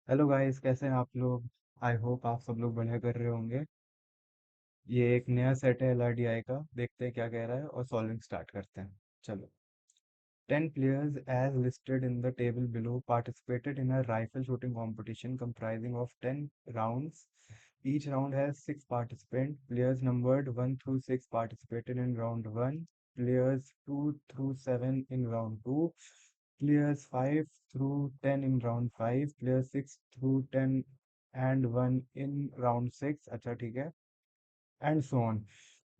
Hello guys, कैसे हैं आप लोग। आई होप आप सब लोग बढ़िया कर रहे होंगे। ये एक नया सेट है एलआरडीआई का, देखते हैं क्या कह रहा है और सॉल्विंग स्टार्ट करते हैं। चलो। 10 players as listed in the table below participated in a rifle shooting competition comprising of 10 rounds. Each round has 6 participants. Players numbered 1 through 6 participated in round 1. Players 2 through 7 in round 2. Players 5 through 10 in round 5. Players 6 through 10 and 1 in round 6. अच्छा ठीक है, and so on.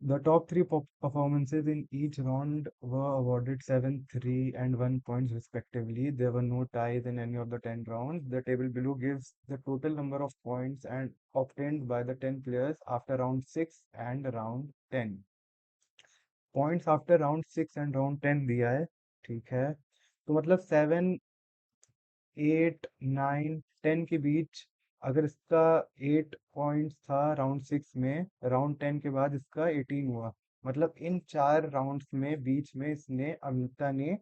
The top three performances in each round were awarded 7, 3, and 1 points respectively. There were no ties in any of the 10 rounds. The table below gives the total number of points and obtained by the 10 players after round 6 and round 10. Points after round 6 and round 10 दिया है, ठीक है। तो मतलब 7, 8, 9, 10 के बीच अगर इसका 8 points था राउंड 6 में, राउंड 10 के बाद इसका 18 हुआ। मतलब इन 4 राउंड्स में बीच में इसने अमिता ने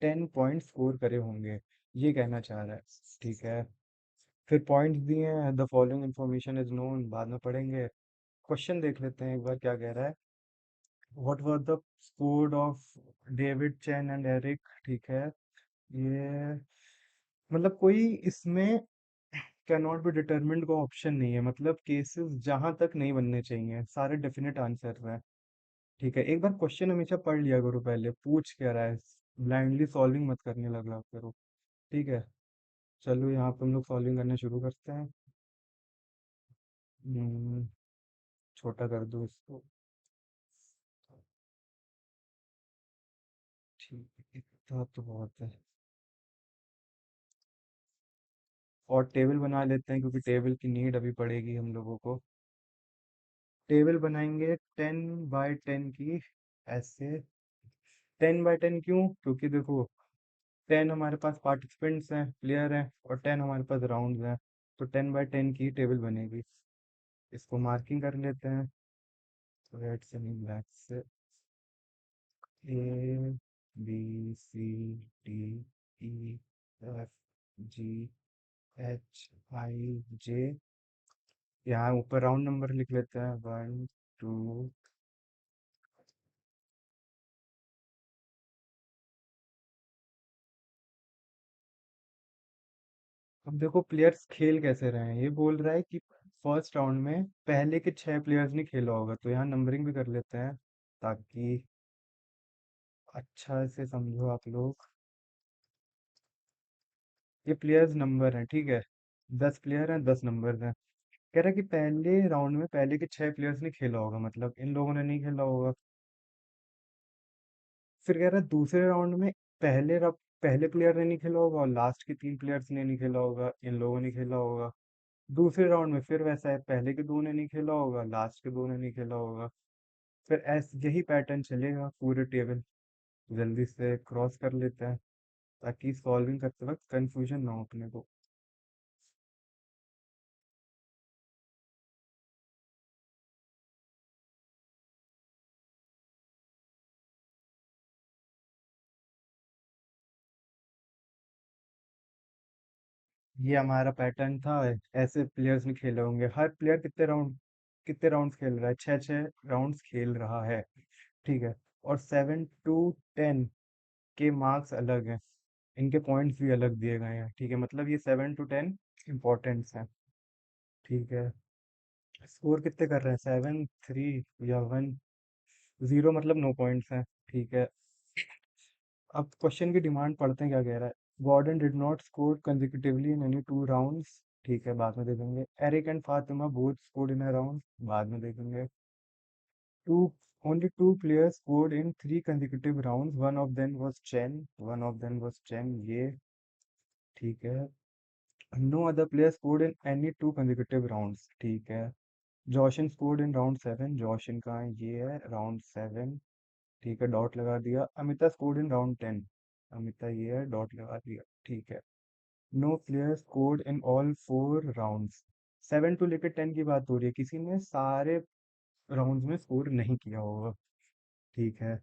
10 पॉइंट स्कोर करे होंगे, ये कहना चाह रहा है। ठीक है, फिर पॉइंट्स दिए हैं। The following information is known, बाद में पढ़ेंगे। क्वेश्चन देख लेते हैं एक बार क्या कह रहा है। What was the score of David Chen and Eric, ठीक है। ये मतलब कोई इसमें कैन नॉट बी डिटरमिन्ड का ऑप्शन नहीं है, मतलब केसेस जहां तक नहीं बनने चाहिए, सारे डेफिनेट आंसर हैं। ठीक है, एक बार क्वेश्चन हमेशा पढ़ लिया करो, पहले पूछ क्या रहा है, ब्लाइंडली सॉल्विंग मत करने लगा करो। ठीक है, चलो यहाँ पे हम लोग सॉल्विंग करना शुरू करते हैं। हम्म, छोटा कर दो इसको। ठीक है, इतना तो बहुत है। और टेबल बना लेते हैं क्योंकि टेबल की नीड अभी पड़ेगी हम लोगों को। टेबल बनाएंगे 10 बाय 10 की, ऐसे। 10 बाय 10 क्यों? क्योंकि देखो 10 हमारे पास पार्टिसिपेंट्स हैं, प्लेयर हैं, और 10 हमारे पास राउंड्स हैं। तो 10 बाय 10 की टेबल बनेगी। इसको मार्किंग कर लेते हैं, रेड से नहीं ब्लैक से। ए, बी, सी, डी, ई, एफ, जी, एच, आई, जे। यहाँ ऊपर राउंड नंबर लिख लेते हैं, 1, 2। अब देखो प्लेयर्स खेल कैसे रहे हैं, ये बोल रहा है कि फर्स्ट राउंड में पहले के 6 प्लेयर्स ने खेला होगा, तो यहाँ नंबरिंग भी कर लेते हैं ताकि अच्छा से समझो आप लोग। ये प्लेयर्स नंबर हैं, ठीक है। 10 प्लेयर हैं, 10 नंबर हैं। कह रहा है कि पहले राउंड में पहले के 6 प्लेयर्स ने खेला होगा, मतलब इन लोगों ने नहीं खेला होगा। फिर कह रहा है दूसरे राउंड में पहले प्लेयर ने नहीं खेला होगा और लास्ट के 3 प्लेयर्स ने नहीं खेला होगा, इन लोगों ने खेला होगा। दूसरे राउंड में फिर वैसा है, पहले के 2 ने नहीं खेला होगा, लास्ट के 2 ने नहीं खेला होगा। फिर ऐसे यही पैटर्न चलेगा पूरे टेबल। जल्दी से क्रॉस कर लेते हैं ताकि सॉल्विंग करते वक्त कंफ्यूजन ना हो अपने को। ये हमारा पैटर्न था। ऐसे प्लेयर्स ने खेले होंगे, हर प्लेयर कितने राउंड्स खेल रहा है, 6 6 राउंड्स खेल रहा है। ठीक है, और 7 to 10 के मार्क्स अलग हैं, इनके पॉइंट्स भी अलग दिए गए हैं। ठीक है, मतलब ये 7 to 10 इम्पोर्टेंट्स हैं। ठीक है, स्कोर कितने कर रहे हैं, 7, 3 या 1, 0, मतलब नो पॉइंट्स हैं। ठीक है, अब क्वेश्चन की डिमांड पढ़ते हैं क्या कह रहा है। Gordon did not score consecutively in any 2 rounds, ठीक है, बाद में देखेंगे। Eric and Fatima both scored in a round, बाद में देखेंगे। Two Only 2 players scored in 3 consecutive rounds. One of them was Chen. One of them was Chen. ये ठीक है। No other player scored in any 2 consecutive rounds. ठीक है। Joshin scored in round 7. Joshin का ये है round 7। ठीक है, डॉट लगा दिया। Amita scored in round 10। Amita ये है, डॉट लगा दिया। ठीक है। No player scored in all 4 rounds. 7 to लेकर 10 की बात हो रही है, किसी ने सारे राउंड्स में स्कोर नहीं किया होगा। ठीक है,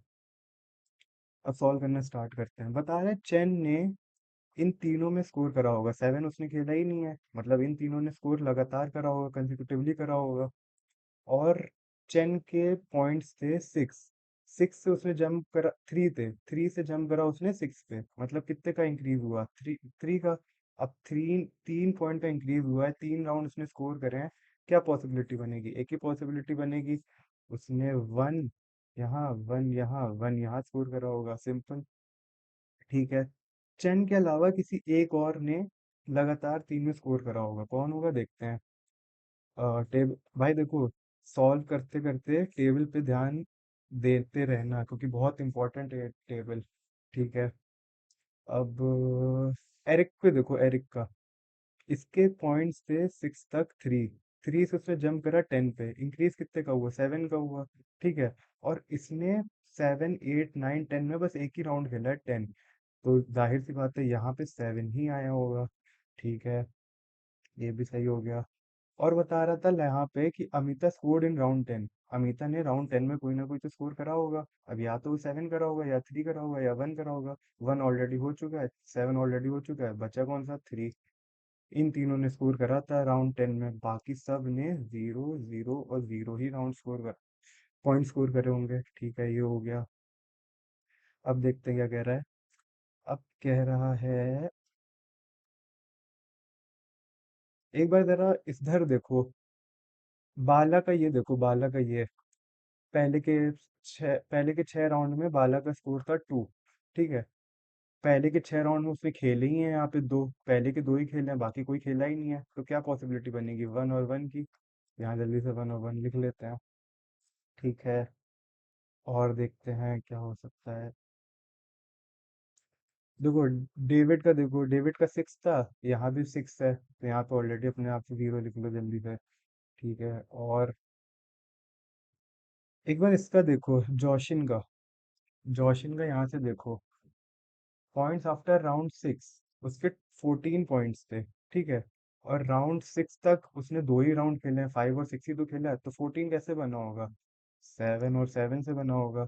अब सॉल्व करना स्टार्ट करते हैं। बता रहे चेन ने इन तीनों में स्कोर करा होगा, 7 उसने खेला ही नहीं है, मतलब इन तीनों ने स्कोर लगातार करा होगा, कंसेक्यूटिवली करा होगा। और चेन के पॉइंट्स थे 6, 6 से उसने जंप करा, 3 थे, 3 से जंप करा उसने 6 पे, मतलब कितने का इंक्रीज हुआ, 3 का। अब 3 पॉइंट का इंक्रीज हुआ है, 3 राउंड उसने स्कोर करे हैं। क्या पॉसिबिलिटी बनेगी? एक ही पॉसिबिलिटी बनेगी, उसने 1 यहाँ, 1 यहाँ, 1 यहाँ स्कोर करा होगा, सिंपल। ठीक है। चेन के अलावा किसी एक और ने लगातार 3 में स्कोर करा होगा, कौन होगा देखते हैं। टेब भाई देखो, सॉल्व करते करते टेबल पे ध्यान देते रहना, क्योंकि बहुत इंपॉर्टेंट है टेबल। ठीक है। अब एरिक पे देखो, एरिक का, इसके पॉइंट्स थे 6 तक, 3, 3 से उसने जंप करा 10 पे, इंक्रीज कितने का हुआ, 7 का हुआ। ठीक है। और इसने 7 8 9 10 में बस एक ही राउंड खेला है, 10। तो जाहिर सी बात है यहाँ पे 7 ही आया होगा। ठीक है, ये भी सही हो गया। और बता रहा था यहाँ पे कि Amita scored in round 10, Amita ने राउंड 10 में कोई ना कोई तो स्कोर करा होगा। अब या तो 7 करा होगा, या 3 करा होगा, या 1 करा होगा। 1 ऑलरेडी हो चुका है, 7 ऑलरेडी हो चुका है, बचा कौन सा, 3। इन तीनों ने स्कोर करा था राउंड 10 में, बाकी सब ने 0 0 और 0 ही राउंड स्कोर कर, पॉइंट स्कोर करे होंगे। ठीक है, ये हो गया। अब देखते हैं क्या कह रहा है। अब कह रहा है, एक बार जरा इधर देखो, बाला का ये देखो, बाला का ये, पहले के पहले के 6 राउंड में बाला का स्कोर था 2। ठीक है। पहले के 6 राउंड में उसने खेले ही हैं यहाँ पे दो, पहले के दो ही खेले हैं, बाकी कोई खेला ही नहीं है, तो क्या पॉसिबिलिटी बनेगी, 1 और 1 की। यहाँ जल्दी से 1 और 1 लिख लेते हैं। ठीक है। और देखते हैं क्या हो सकता है। देखो, डेविड का 6 था, यहाँ भी 6 है, तो यहाँ पे ऑलरेडी अपने आप से 0 लिख लो जल्दी से। ठीक है। और एक बार इसका देखो, जोशिन का यहाँ से देखो, पॉइंट्स आफ्टर राउंड 6 उसके 14 पॉइंट्स थे। ठीक है। और राउंड 6 तक उसने दो ही राउंड खेले हैं, 5 और 6 ही तो खेला है, तो 14 कैसे बना होगा, 7 और 7 से बना होगा।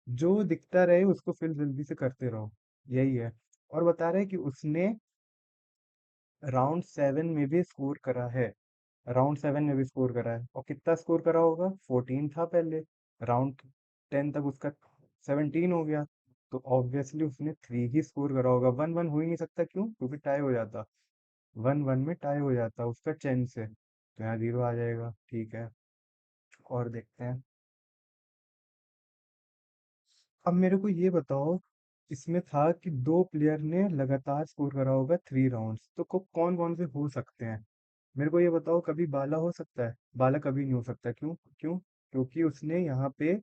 जो दिखता रहे उसको फिर जल्दी से करते रहो, यही है। और बता रहे हैं कि उसने राउंड 7 में भी स्कोर करा है, राउंड 7 में भी स्कोर करा है, और कितना स्कोर करा होगा, 14 था पहले, राउंड 10 तक उसका 17 हो गया, तो ऑब्वियसली उसने 3 ही स्कोर करा होगा। 1 1 हो ही नहीं सकता, क्यों, क्योंकि टाई हो जाता, 1 1 में टाई हो जाता उसका चेन से, तो यहाँ 0 आ जाएगा। ठीक है। और देखते हैं। अब मेरे को ये बताओ, इसमें था कि दो प्लेयर ने लगातार स्कोर करा होगा 3 राउंड्स, तो कौन कौन से हो सकते हैं। मेरे को ये बताओ, कभी बाला हो सकता है, बाला कभी नहीं हो सकता, क्यों, क्यों, क्योंकि उसने यहाँ पे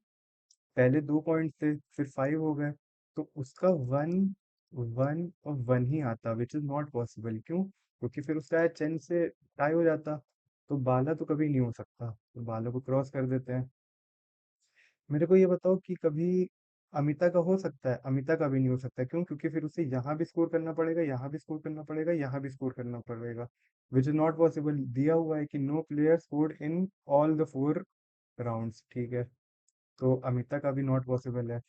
पहले 2 पॉइंट थे, फिर 5 हो गए, तो उसका 1 1 और 1 ही आता, विच इज नॉट पॉसिबल, क्यों, क्योंकि फिर उसका चेन से टाई हो जाता। तो बाला तो कभी नहीं हो सकता, तो बाला को क्रॉस कर देते हैं। मेरे को ये बताओ कि कभी अमिता का हो सकता है, अमिता का भी नहीं हो सकता, क्यों, क्योंकि फिर उसे यहाँ भी स्कोर करना पड़ेगा, यहाँ भी स्कोर करना पड़ेगा, यहाँ भी स्कोर करना पड़ेगा, विच इज नॉट पॉसिबल। दिया हुआ है कि no player scored in all the 4 rounds. ठीक है। तो अमिता का भी नॉट पॉसिबल है,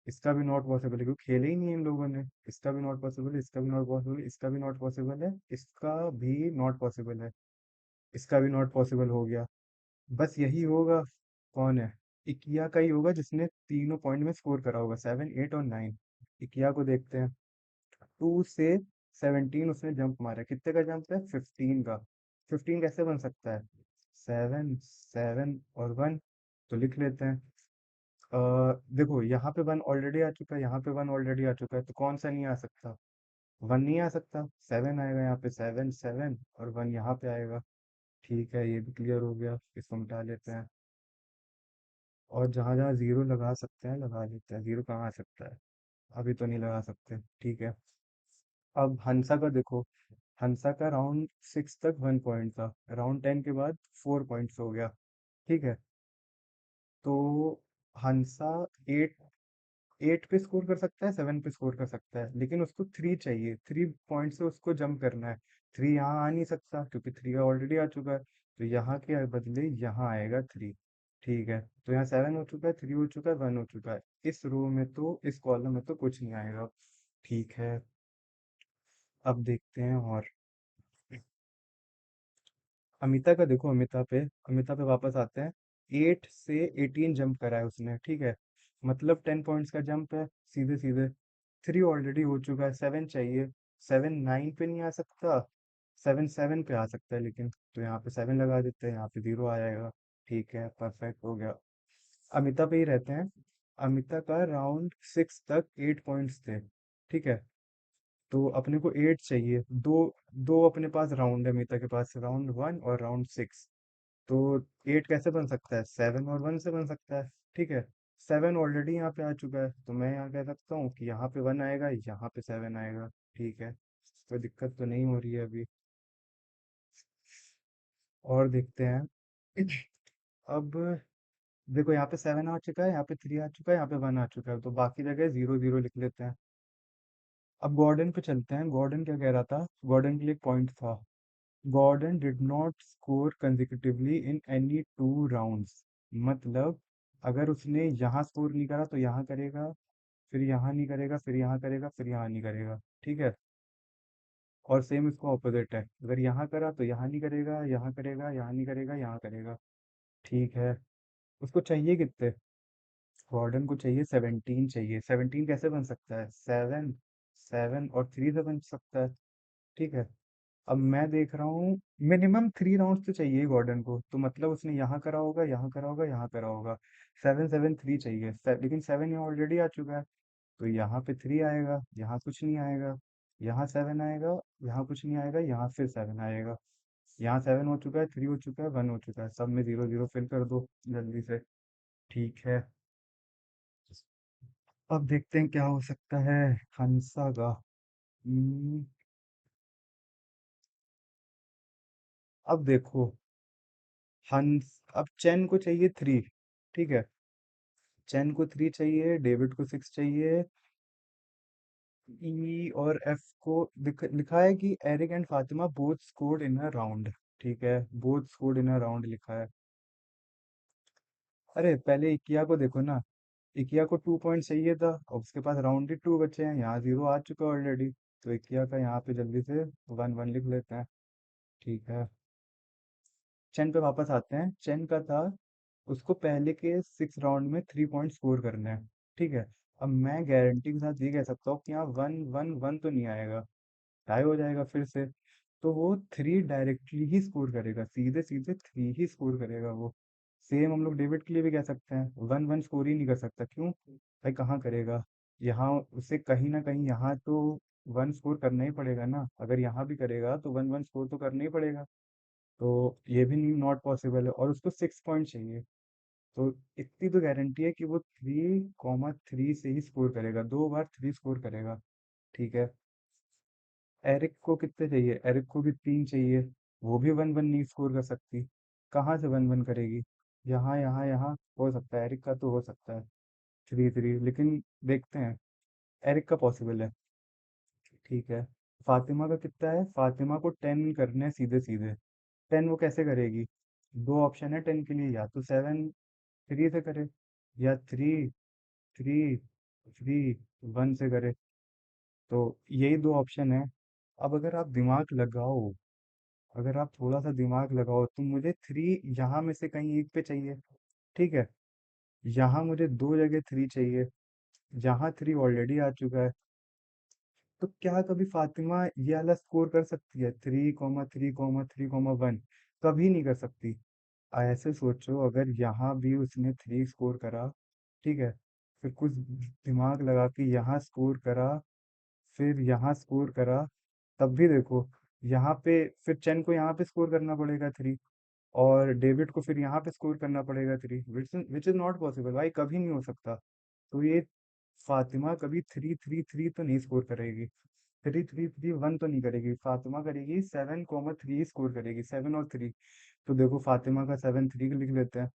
इसका भी नॉट पॉसिबल है, क्योंकि खेले ही नहीं है इन लोगों ने, इसका भी नॉट पॉसिबल है, इसका भी नॉट पॉसिबल है, इसका भी नॉट पॉसिबल है, इसका भी नॉट पॉसिबल है, इसका भी नॉट पॉसिबल हो गया। बस यही होगा, कौन है, इकिया का ही होगा, जिसने तीनों पॉइंट में स्कोर करा होगा, 7 8 और 9। इकिया को देखते हैं। 2 से 17 उसने जंप मारा है, कितने का जंप है, 15 का। 15 कैसे बन सकता है, 7 7 और 1, तो लिख लेते हैं। देखो, यहाँ पे 1 ऑलरेडी आ चुका है, यहाँ पे 1 ऑलरेडी आ चुका है, तो कौन सा नहीं आ सकता, 1 नहीं आ सकता, 7 आएगा यहाँ पे, 7 7 और 1 यहाँ पे आएगा। ठीक है, ये भी क्लियर हो गया, इसको मिटा लेते हैं। और जहाँ जहाँ 0 लगा सकते हैं लगा लेते हैं, 0 कहाँ आ सकता है, अभी तो नहीं लगा सकते। ठीक है। अब हंसा का देखो, हंसा का राउंड 6 तक 1 पॉइंट था, राउंड 10 के बाद 4 पॉइंट्स हो गया। ठीक है। तो हंसा 8 8 पे स्कोर कर सकता है, 7 पे स्कोर कर सकता है, लेकिन उसको 3 चाहिए, 3 पॉइंट से उसको जंप करना है। 3 यहाँ आ नहीं सकता, क्योंकि 3 ऑलरेडी आ चुका है, तो यहाँ के बदले यहाँ आएगा 3। ठीक है। तो यहाँ 7 हो चुका है, 3 हो चुका है, 1 हो चुका है, इस रो में तो, इस कॉलम में तो कुछ नहीं आएगा। ठीक है। अब देखते हैं और अमिता का देखो, अमिता पे वापस आते हैं। 8 से 18 जंप करा है उसने, ठीक है। मतलब 10 पॉइंट्स का जंप है, सीधे सीधे। 3 ऑलरेडी हो चुका है, 7 चाहिए। 7 9 पे नहीं आ सकता, 7 7 पे आ सकता है लेकिन। तो यहाँ पे 7 लगा देते हैं, यहाँ पे 0 आ जाएगा। ठीक है, परफेक्ट हो गया। अमिता पे ही रहते हैं। अमिता का राउंड 6 तक 8 पॉइंट्स थे, ठीक है। तो अपने को 8 चाहिए। दो दो अपने पास राउंड है अमिता के पास, राउंड 1 और राउंड 6। तो 8 कैसे बन सकता है, 7 और 1 से बन सकता है, ठीक है। 7 ऑलरेडी यहाँ पे आ चुका है, तो मैं यहाँ कह सकता हूँ कि यहाँ पे 1 आएगा, यहाँ पे 7 आएगा। ठीक है, कोई दिक्कत तो नहीं हो रही है अभी। और देखते हैं। अब देखो, यहाँ पे 7 आ चुका है, यहाँ पे 3 आ चुका है, यहाँ पे 1 आ चुका है, तो बाकी जगह 0 0 लिख लेते हैं। अब गॉर्डन पे चलते हैं। गॉर्डन क्या कह रहा था, गॉर्डन के लिए एक पॉइंट था। Gordon did not score consecutively in any 2 rounds. मतलब अगर उसने यहाँ स्कोर नहीं करा तो यहाँ करेगा, फिर यहाँ नहीं करेगा, फिर यहाँ करेगा, फिर यहाँ नहीं करेगा, ठीक है। और सेम इसका ऑपोजिट है, अगर यहाँ करा तो यहाँ नहीं करेगा, यहाँ करेगा, यहाँ नहीं करेगा, यहाँ करेगा। ठीक है। उसको चाहिए कितने, गॉर्डन को चाहिए 17 चाहिए। 17 कैसे बन सकता है, 7 7 और 3 से बन सकता है, ठीक है। अब मैं देख रहा हूँ, मिनिमम 3 राउंड्स तो चाहिए गॉर्डन को, तो मतलब उसने यहाँ करा होगा, यहाँ करा होगा, यहाँ करा होगा। 7 7 3 चाहिए, लेकिन 7 यहाँ ऑलरेडी आ चुका है। तो यहाँ पे 3 आएगा, यहाँ कुछ नहीं आएगा। यहाँ 7 आएगा, यहाँ कुछ नहीं आएगा, यहाँ फिर 7 आएगा। यहाँ 7 हो चुका है, 3 हो चुका है, 1 हो चुका है, सब में 0 0 फिल कर दो जल्दी से। ठीक है। अब देखते हैं क्या हो सकता है। हंसा का। हम्म, अब देखो, हंस अब चैन को चाहिए 3, ठीक है। चैन को 3 चाहिए, डेविड को 6 चाहिए। ई और एफ को लिखा है कि Eric and Fatima both scored in a round, ठीक है। Both scored in a round लिखा है। अरे पहले इकिया को देखो ना, इकिया को 2 पॉइंट चाहिए था, और उसके पास राउंड ही 2 बचे हैं, यहाँ 0 आ चुका है ऑलरेडी। तो इकिया का यहाँ पे जल्दी से 1 1 लिख लेते हैं। ठीक है। चेन पे वापस आते हैं। चेन का था, उसको पहले के 6 राउंड में 3 पॉइंट स्कोर करने हैं, ठीक है। अब मैं गारंटी के साथ ये कह सकता हूँ कि यहाँ 1 1 1 तो नहीं आएगा, टाई हो जाएगा फिर से। तो वो 3 डायरेक्टली ही स्कोर करेगा, सीधे सीधे 3 ही स्कोर करेगा वो। सेम हम लोग डेविड के लिए भी कह सकते हैं, 1 1 स्कोर ही नहीं कर सकता, क्यों भाई, कहाँ करेगा। यहाँ उसे कहीं ना कहीं यहाँ तो 1 स्कोर करना ही पड़ेगा ना, अगर यहाँ भी करेगा तो 1 1 स्कोर तो करना ही पड़ेगा। तो ये भी नॉट पॉसिबल है, और उसको 6 पॉइंट चाहिए। तो इतनी तो गारंटी है कि वो 3 3 से ही स्कोर करेगा, 2 बार 3 स्कोर करेगा, ठीक है। एरिक को कितने चाहिए, एरिक को भी 3 चाहिए। वो भी 1 1 नहीं स्कोर कर सकती, कहाँ से 1 1 करेगी। यहाँ यहाँ यहाँ हो सकता है, एरिक का तो हो सकता है 3 3, लेकिन देखते हैं। एरिक का पॉसिबल है, ठीक है। फातिमा का कितना है, फातिमा को 10 करने हैं सीधे सीधे। 10 वो कैसे करेगी, दो ऑप्शन है 10 के लिए, या तो 7 3 से करे, या 3 3 3 1 से करे। तो यही दो ऑप्शन है। अब अगर आप दिमाग लगाओ, अगर आप थोड़ा सा दिमाग लगाओ, तो मुझे 3 यहाँ में से कहीं एक पे चाहिए, ठीक है। यहाँ मुझे दो जगह 3 चाहिए, जहाँ 3 ऑलरेडी आ चुका है। तो क्या कभी फातिमा ये वाला स्कोर कर सकती है, 3 3 3 1, कभी नहीं कर सकती। ऐसे सोचो, अगर यहाँ भी उसने 3 स्कोर करा, ठीक है, फिर कुछ दिमाग लगा के यहाँ स्कोर करा, फिर यहाँ स्कोर करा, तब भी देखो, यहाँ पे फिर चेन को यहाँ पे स्कोर करना पड़ेगा 3, और डेविड को फिर यहाँ पे स्कोर करना पड़ेगा 3, विच इज नॉट पॉसिबल भाई, कभी नहीं हो सकता। तो ये फातिमा कभी 3 3 3 तो नहीं स्कोर करेगी, 3 3 3 1 तो नहीं करेगी। फातिमा करेगी 7 3 स्कोर करेगी, 7 और 3। तो देखो, फातिमा का 7 3 लिख लेते हैं।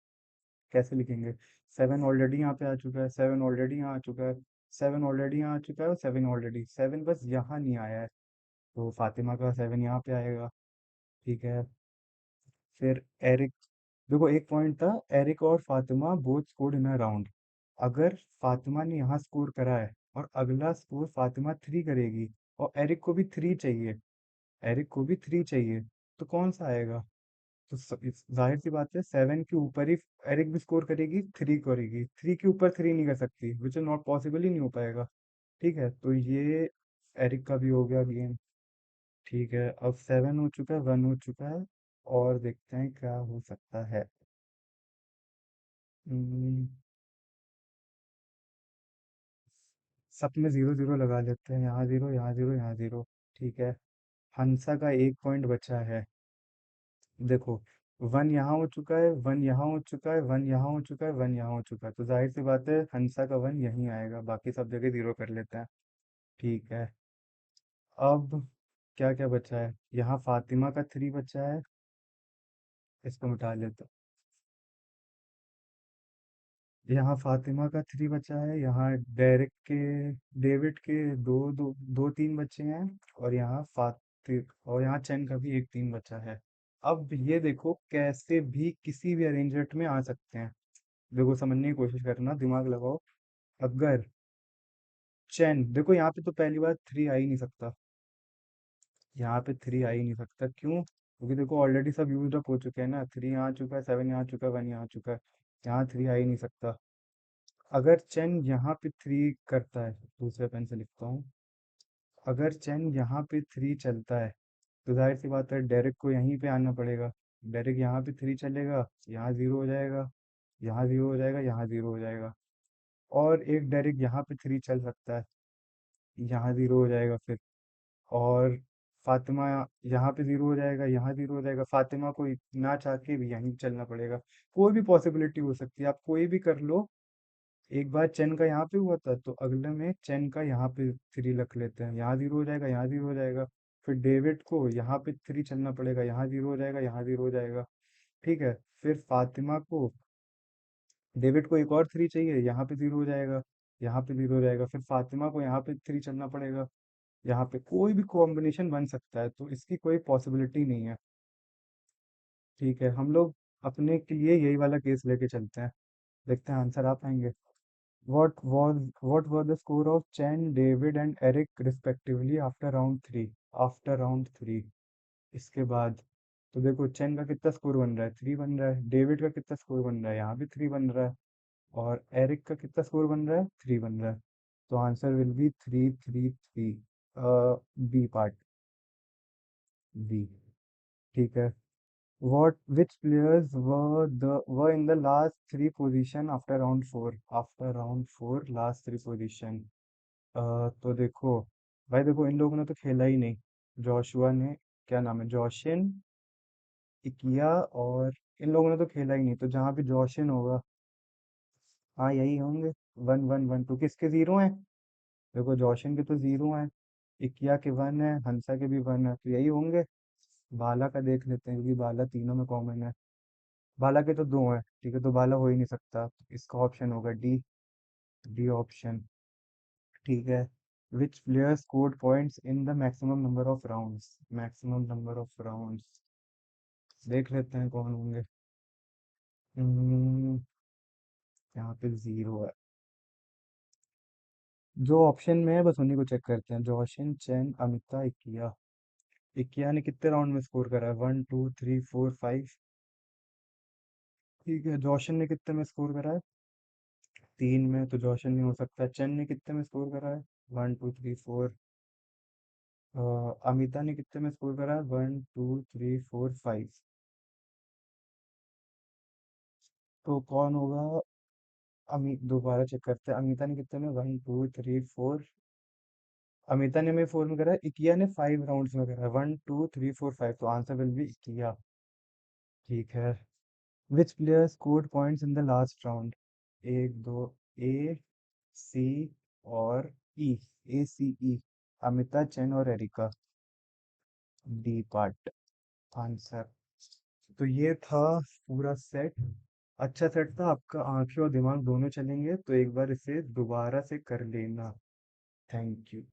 कैसे लिखेंगे, 7 ऑलरेडी यहाँ पे आ चुका है, 7 ऑलरेडी यहाँ आ चुका है, 7 ऑलरेडी यहाँ आ चुका है, और 7 ऑलरेडी, 7 बस यहाँ नहीं आया है। तो फातिमा का 7 यहाँ पे आएगा, ठीक है। फिर एरिक, देखो एक पॉइंट था, एरिक और Fatima both scored in a round. अगर फातिमा ने यहाँ स्कोर करा है, और अगला स्कोर फातिमा 3 करेगी, और एरिक को भी 3 चाहिए। एरिक को भी 3 चाहिए। तो कौन सा आएगा? तो जाहिर सी बात है 7 के ऊपर ही एरिक भी स्कोर करेगी, 3 करेगी, 3 के ऊपर 3 नहीं कर सकती, विच इज नॉट पॉसिबल, ही नहीं हो पाएगा। ठीक है, तो ये एरिक का भी हो गया गेम। ठीक है, अब 7 हो चुका है, 1 हो चुका है। और देखते हैं क्या हो सकता है। हम्म, सब में 0 0 लगा लेते हैं, यहाँ 0, यहाँ 0, यहाँ 0। ठीक है, हंसा का 1 पॉइंट बचा है। देखो, 1 यहाँ हो चुका है, 1 यहाँ हो चुका है, 1 यहाँ हो चुका है, 1 यहाँ हो चुका है, तो जाहिर सी बात है हंसा का 1 यहीं आएगा, बाकी सब जगह 0 कर लेते हैं। ठीक है, अब क्या क्या बचा है? यहाँ फातिमा का 3 बचा है, इसको मिटा लेते हैं। यहाँ फातिमा का 3 बचा है, यहाँ डेविड के दो दो दो 3 बचे हैं। और यहाँ और यहाँ चैन का भी 1 3 बचा है। अब ये देखो कैसे भी किसी भी अरेंजमेंट में आ सकते हैं। देखो, समझने की कोशिश करना, दिमाग लगाओ। अगर चैन, देखो यहाँ पे तो पहली बार 3 आ ही नहीं सकता। यहाँ पे 3 आ ही नहीं सकता, क्यों? क्योंकि देखो ऑलरेडी सब यूज अप हो चुके हैं ना, 3 यहाँ आ चुका है, 7 यहाँ आ चुका है, 1 यहाँ आ चुका है। यहाँ 3 आ ही नहीं सकता। अगर चेन यहाँ पे 3 करता है, दूसरे पेन से लिखता हूँ। अगर चेन यहाँ पे 3 चलता है, तो जाहिर सी बात है डेरिक को यहीं पे आना पड़ेगा। डेरिक यहाँ पे 3 चलेगा, यहाँ 0 हो जाएगा, यहाँ 0 हो जाएगा, यहाँ 0 हो जाएगा। और एक डेरिक यहाँ पे 3 चल सकता है, यहाँ 0 हो जाएगा फिर। और फातिमा यहाँ पे 0 हो जाएगा, यहाँ 0 हो जाएगा, फातिमा को ना चाह के भी यहीं चलना पड़ेगा। कोई भी पॉसिबिलिटी हो सकती है, आप कोई भी कर लो। एक बार चेन का यहाँ पे हुआ था, तो अगले में चेन का यहाँ पे 3 रख लेते हैं, यहाँ 0 हो जाएगा, यहाँ 0 हो जाएगा। फिर डेविड को यहाँ पे 3 चलना पड़ेगा, यहाँ 0 हो जाएगा, यहाँ 0 हो जाएगा। ठीक है, फिर फातिमा को, डेविड को एक और 3 चाहिए, यहाँ पे 0 हो जाएगा, यहाँ पे 0 हो जाएगा। फिर फातिमा को यहाँ पे 3 चलना पड़ेगा, यहाँ पे कोई भी कॉम्बिनेशन बन सकता है, तो इसकी कोई पॉसिबिलिटी नहीं है। ठीक है, हम लोग अपने के लिए यही वाला केस लेके चलते हैं, देखते हैं आंसर आ पाएंगे। What was the score of Chen, David and Eric respectively after round 3? After round 3, इसके बाद तो देखो चेन का कितना स्कोर बन रहा है, 3 बन रहा है। डेविड का कितना स्कोर बन रहा है, यहाँ भी 3 बन रहा है। और एरिक का कितना स्कोर बन रहा है, 3 बन रहा है। तो answer will be 3 3 3। B part, B. ठीक है, what which players were in the last 3 position after round 4? After round 4 last 3 position। तो देखो भाई, देखो इन लोगों ने तो खेला ही नहीं। जोशुआ ने, क्या नाम है, जोशिन, इकिया, और इन लोगों ने तो खेला ही नहीं, तो जहाँ भी जोशिन होगा, हाँ यही होंगे। 1 1 1 2 किसके 0 हैं? देखो जोशिन के तो 0 हैं, इकिया के 1 है, हंसा के भी 1 है, तो यही होंगे। बाला का देख लेते हैं, क्योंकि बाला तीनों में कॉमन है। बाला के तो 2 हैं, ठीक है, तो बाला हो ही नहीं सकता, इसका ऑप्शन होगा डी। D option. ठीक है, विच player scored points in the maximum number of rounds? Maximum number of rounds देख लेते हैं कौन होंगे। हम्म, यहाँ पे 0 है। जो ऑप्शन में है बस उन्हीं को चेक करते हैं, जोशिन, चेन, अमिता, इकिया। इकिया ने कितने राउंड में स्कोर करा है? 1 2 3 4 5। ठीक है, जोशिन ने कितने में स्कोर करा है? 3 में, तो जोशिन नहीं हो सकता। चेन ने कितने में स्कोर करा है? 1 2 3 4। अमिता ने कितने में स्कोर करा है? 1 2 3 4 5। तो कौन होगा? दोबारा चेक करते हैं, अमिता ने कितने में, 1 2 3 4। अमिता ने में 4 में करा है, इकिया ने 5 राउंड्स में करा है, 1 2 3 4 5, तो आंसर विल बी इकिया। ठीक है, विच player scored points in the last round? एक दो, ए, सी और ई। ए सी ई, अमिता, चैन और एरिका। D part answer. तो ये था पूरा सेट। अच्छा सेट था आपका, आंखें और दिमाग दोनों चलेंगे, तो एक बार इसे दोबारा से कर लेना। Thank you.